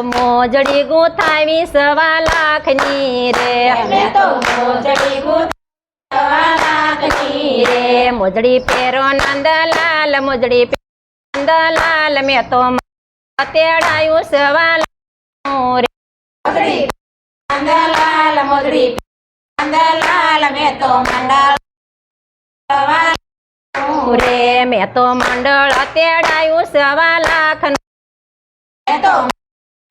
મોજડી ગૂંથાવી 1.25 લાખની રે મેં તો મોજડી ગૂંથાવી 1.25 લાખની રે મોજડી પહેરો નંદલાલ મોજડી પહેરો નંદલાલ મેં તો તેડાયું 1.25 લાખનું રે મોજડી નંદલાલ મોજડી નંદલાલ મેં તો મંડળ રે મેં તો મંડળ તેડાયું 1.25 લાખનું મેં તો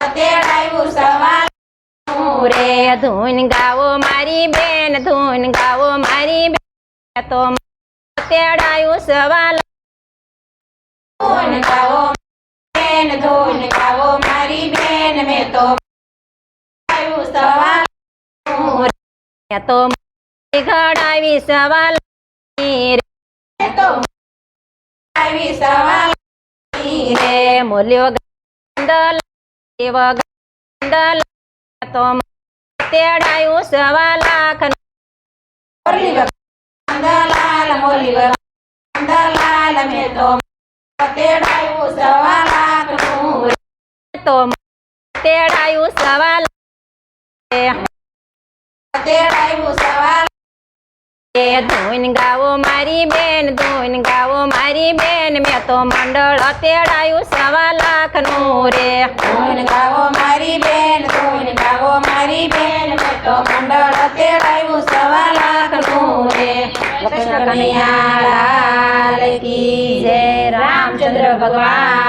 તેડાયું 1.25 લાખનું રે ધૂન ગાવો મારી બેન ધૂન ગાવો મારી બેન મેં તો તેડાયું 1.25 ધૂન ગાવો બેન ધૂન ગાવો મારી બેન મેં તો તેડાયું 1.25 લાખનું રે મેં તો ઘડાવી 1.25 લાખની રે મેં તો આવી 1.25 લાખની રે મોલ્યો ગંદલ એવ ગંદલ તો તેડાયું 1.25 લાખનું મોરલી નંદલાલ મોરલી નંદલાલ મેં તો તેડાયું 1.25 લાખનું રે તો તેડાયું 1.25 લાખ તેડાયું 1.25 રે ધૂન ગાવો મારી બેન ધૂન ગાવો મારી બેન મેં તો મંડળ તેડાયું 1.25 લાખનું રે ધૂન ગાવો મારી બેન ધૂન ગાવો મારી બેન મેં તો મંડળ તેડાયું 1.25 લાખનું રે કૃષ્ણ કનૈયા લાલ કી જય રામચંદ્ર ભગવાન